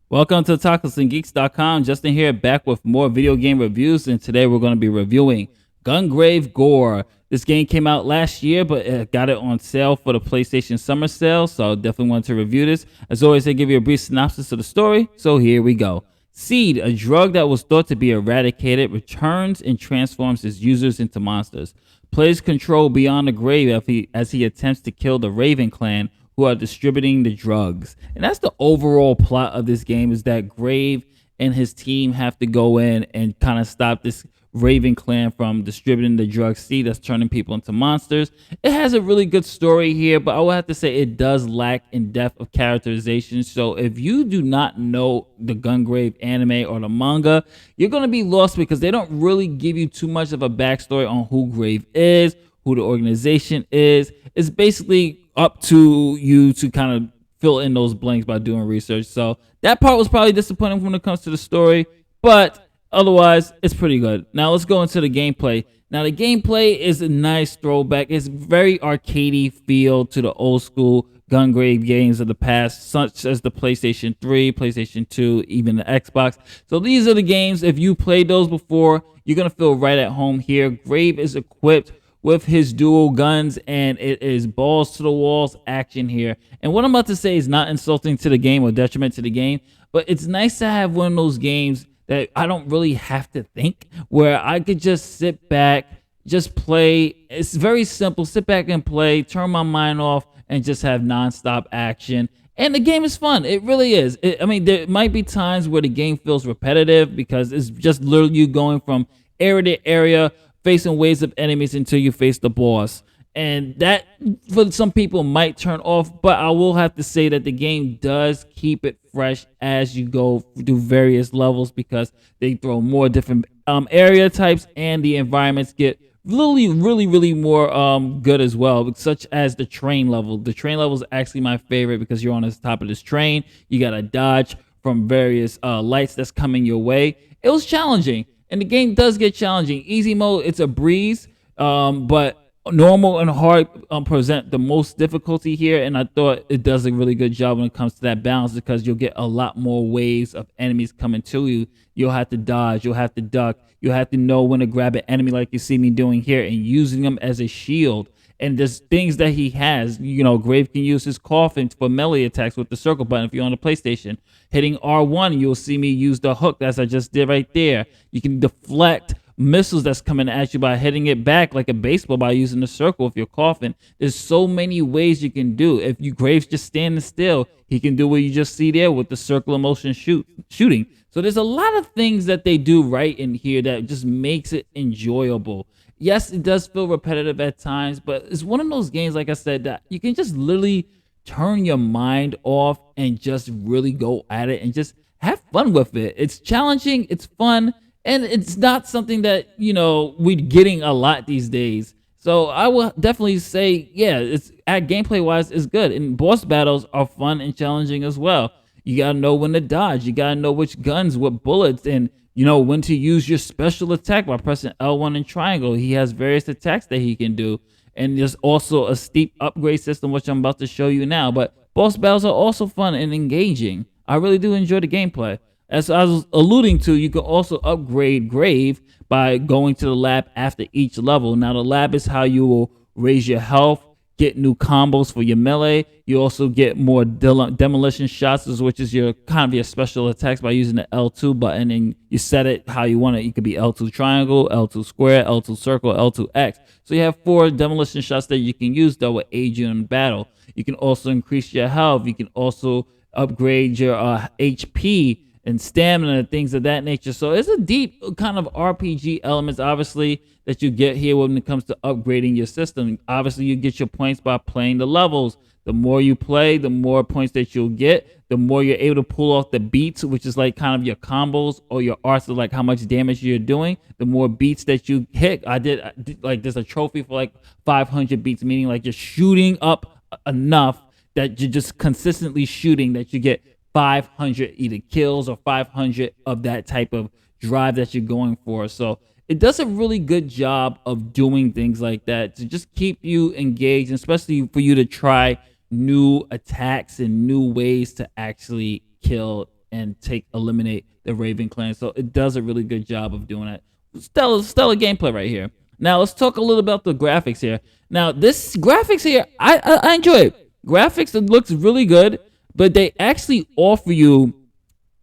Welcome to TalkersandGeeks.com. Justin here, back with more video game reviews, and today we're going to be reviewing Gungrave G.O.R.E. This game came out last year, but got it on sale for the PlayStation Summer Sale, so I definitely wanted to review this. As always, I give you a brief synopsis of the story, so here we go. Seed, a drug that was thought to be eradicated, returns and transforms his users into monsters. Players control beyond the grave as he attempts to kill the Raven clan, who are distributing the drugs. And that's the overall plot of this game, is that Grave and his team have to go in and kind of stop this Raven clan from distributing the drug seed that's turning people into monsters. It has a really good story here, but I will have to say it does lack in depth of characterization. So if you do not know the Gungrave anime or the manga, you're going to be lost because they don't really give you too much of a backstory on who Grave is, who the organization is. It's basically up to you to kind of fill in those blanks by doing research. So that part was probably disappointing when it comes to the story, but otherwise it's pretty good. Now let's go into the gameplay. Now the gameplay is a nice throwback. It's very arcadey feel to the old school Gungrave games of the past, such as the PlayStation 3, PlayStation 2, even the Xbox. So these are the games, if you played those before, you're going to feel right at home here. Grave is equipped with his dual guns, and it is balls to the walls action here. And what I'm about to say is not insulting to the game or detriment to the game, but it's nice to have one of those games that I don't really have to think, where I could just sit back, just play. It's very simple. Sit back and play, turn my mind off, and just have nonstop action. And the game is fun. It really is. I mean, there might be times where the game feels repetitive because it's just literally you going from area to area, facing waves of enemies until you face the boss. And that, for some people, might turn off, but I will have to say that the game does keep it fresh as you go through various levels, because they throw more different area types, and the environments get really more good as well, such as the train level. The train level is actually my favorite because you're on the top of this train. You got to dodge from various lights that's coming your way. It was challenging. And the game does get challenging. Easy mode, it's a breeze, but normal and hard present the most difficulty here. And I thought it does a really good job when it comes to that balance, because you'll get a lot more waves of enemies coming to you. You'll have to dodge, you'll have to duck, you'll have to know when to grab an enemy like you see me doing here and using them as a shield. And there's things that he has. Grave can use his coffin for melee attacks with the circle button if you're on the PlayStation. Hitting R1, you'll see me use the hook, as I just did right there. You can deflect missiles that's coming at you by hitting it back like a baseball by using the circle with your coffin. There's so many ways you can do. If you Graves just standing still, he can do what you just see there with the circle of motion shooting. So there's a lot of things that they do right in here that just makes it enjoyable. Yes, it does feel repetitive at times, but it's one of those games, like I said, that you can just literally turn your mind off and just really go at it and just have fun with it. It's challenging, it's fun, and it's not something that, we're getting a lot these days. So I will definitely say, yeah, it's at gameplay wise, it's good. And boss battles are fun and challenging as well. You gotta know when to dodge, you gotta know which guns, what bullets, and when to use your special attack by pressing L1 and triangle. He has various attacks that he can do. And there's also a steep upgrade system, which I'm about to show you now. But boss battles are also fun and engaging. I really do enjoy the gameplay. As I was alluding to, you can also upgrade Grave by going to the lab after each level. Now, the lab is how you will raise your health, get new combos for your melee. You also get more demolition shots, which is your kind of your special attacks by using the L2 button, and you set it how you want it. You could be L2 triangle, L2 square, L2 circle, L2 X. So you have 4 demolition shots that you can use that will aid you in battle. You can also increase your health. You can also upgrade your HP and stamina and things of that nature. So it's a deep kind of RPG elements, obviously, that you get here when it comes to upgrading your system. Obviously, you get your points by playing the levels. The more you play, the more points that you'll get, the more you're able to pull off the beats, which is like kind of your combos or your arts of like how much damage you're doing. The more beats that you hit, I did like there's a trophy for like 500 beats, meaning like you're shooting up enough that you're just consistently shooting that you get 500 either kills or 500 of that type of drive that you're going for. So it does a really good job of doing things like that to just keep you engaged, and especially for you to try new attacks and new ways to actually kill and eliminate the Raven clan. So it does a really good job of doing that. Stellar gameplay right here. Now let's talk a little about the graphics here. Now this graphics here, I enjoy it. Graphics, it looks really good, but they actually offer you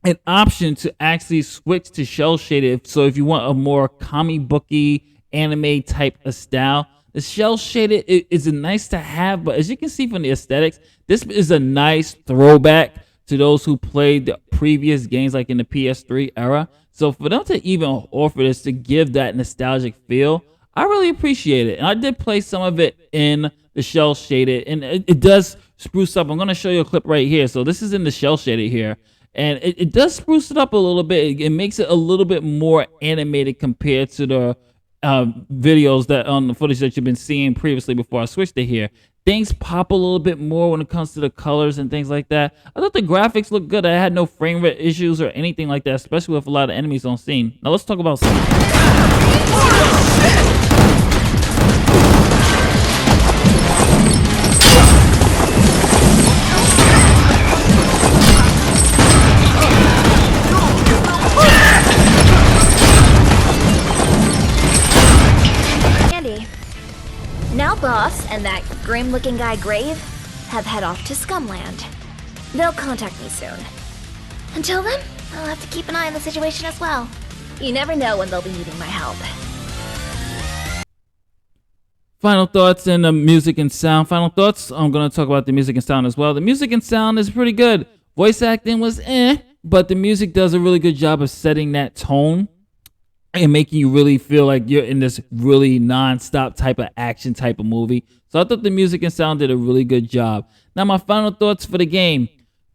an option to actually switch to shell shaded. So if you want a more comic booky anime type of style, the shell shaded is a nice to have. But as you can see from the aesthetics, this is a nice throwback to those who played the previous games, like in the PS3 era. So for them to even offer this to give that nostalgic feel, I really appreciate it. And I did play some of it in the shell shaded, and it does spruce up. I'm going to show you a clip right here. So this is in the shell shaded here, and it does spruce it up a little bit. It makes it a little bit more animated compared to the videos that on the footage that you've been seeing previously before I switched to here. Things pop a little bit more when it comes to the colors and things like that. I thought the graphics looked good. I had no frame rate issues or anything like that, especially with a lot of enemies on scene. Now let's talk about Now Boss and that grim-looking guy Grave have head off to Scumland. They'll contact me soon. Until then, I'll have to keep an eye on the situation as well. You never know when they'll be needing my help. Final thoughts and the music and sound. Final thoughts, I'm going to talk about the music and sound as well. The music and sound is pretty good. Voice acting was but the music does a really good job of setting that tone and making you really feel like you're in this really non-stop type of action type of movie. So I thought the music and sound did a really good job. Now my final thoughts for the game.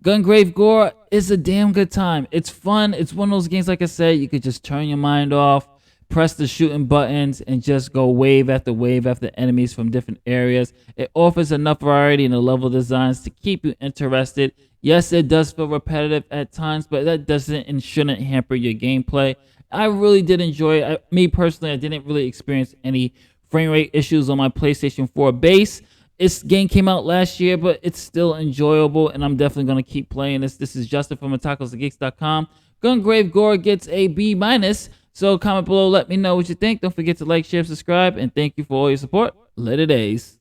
Gungrave G.O.R.E is a damn good time. It's fun. It's one of those games, like I said, you could just turn your mind off, press the shooting buttons, and just go wave after enemies from different areas. It offers enough variety in the level designs to keep you interested. Yes, it does feel repetitive at times, but that doesn't and shouldn't hamper your gameplay. I really did enjoy it. Me personally, I didn't really experience any frame rate issues on my PlayStation 4 base. This game came out last year, but it's still enjoyable, and I'm definitely going to keep playing this. This is Justin from Otaku.com. Gungrave G.O.R.E gets a B-. So comment below, let me know what you think. Don't forget to like, share, subscribe, and thank you for all your support. Later days.